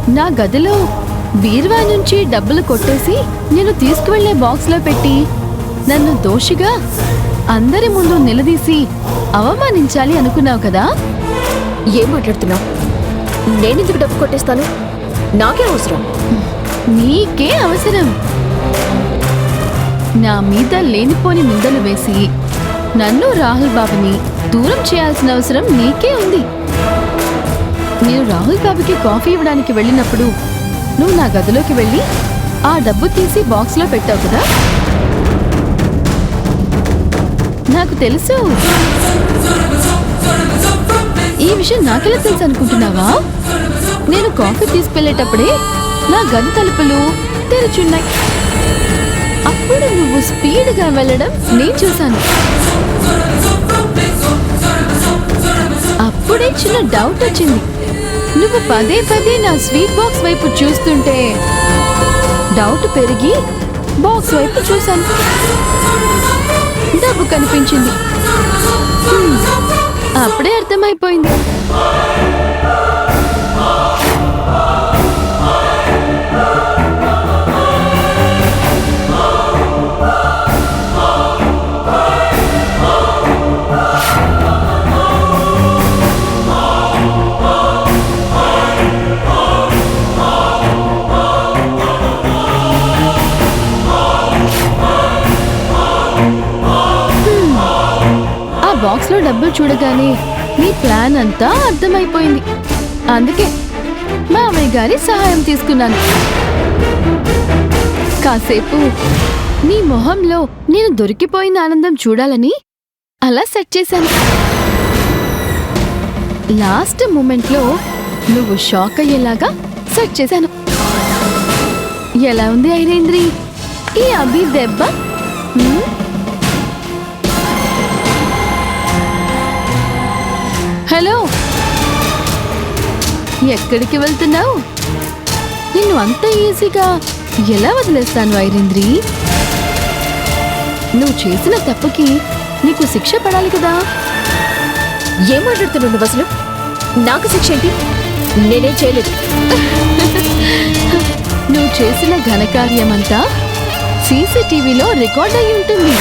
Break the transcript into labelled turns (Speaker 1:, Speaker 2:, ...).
Speaker 1: నా గదిలో బీరువా నుంచి డబ్బులు కొట్టేసి నేను తీసుకువెళ్లే బాక్స్లో పెట్టి నన్ను దోషిగా అందరి ముందు నిలదీసి అవమానించాలి అనుకున్నావు కదా?
Speaker 2: ఏం మాట్లాడుతున్నావు? నేనెందుకు డబ్బు కొట్టేస్తాను? నాకే అవసరం.
Speaker 1: నీకే అవసరం. నా మీద లేనిపోని నిందలు వేసి నన్ను రాహుల్ బాబుని దూరం చేయాల్సిన అవసరం నీకే ఉంది. నేను రాహుల్ బాబుకి కాఫీ ఇవ్వడానికి వెళ్ళినప్పుడు నువ్వు నా గదిలోకి వెళ్ళి ఆ డబ్బు తీసి బాక్స్లో పెట్టావు కదా? నాకు తెలుసు. ఈ విషయం నాకెలా తెలుసు అనుకుంటున్నావా? నేను కాఫీ తీసుకెళ్లేటప్పుడే నా గది తలుపులు తెరుచున్నాయి. అప్పుడు నువ్వు స్పీడ్గా వెళ్ళడం నేను చూశాను. అప్పుడే చిన్న డౌట్ వచ్చింది. నువ్వు పదే పదే నా స్వీట్ బాక్స్ వైపు చూస్తుంటే డౌట్ పెరిగి బాక్స్ వైపు చూశాను. డబ్బు కనిపించింది. అప్పుడే అర్థమైపోయింది. బాక్స్ లో డబ్బులు చూడగానే నీ ప్లాన్ అంతా అర్థమైపోయింది. అందుకే మామయ్య గారి సహాయం తీసుకున్నాను. కాసేపు నీ మొహంలో నేను దొరికిపోయిన ఆనందం చూడాలని అలా సెట్ చేశాను. లాస్ట్ మూమెంట్లో నువ్వు షాక్ అయ్యేలాగా సెట్ చేశాను. ఎలా ఉంది ఐరేంద్రి ఈ అభి దెబ్బ? హలో, ఎక్కడికి వెళ్తున్నావు? నిన్ను అంత ఈజీగా ఎలా వదిలేస్తాను ఐరేంద్రి? నువ్వు చేసిన తప్పుకి నీకు శిక్ష పడాలి కదా?
Speaker 2: ఏం మాట్లాడుతున్నావు నువ్వు అసలు? నాకు శిక్ష ఏంటి? నేనేం చేయలేదు.
Speaker 1: నువ్వు చేసిన ఘనకార్యమంతా సీసీటీవీలో రికార్డ్ అయి ఉంటుంది.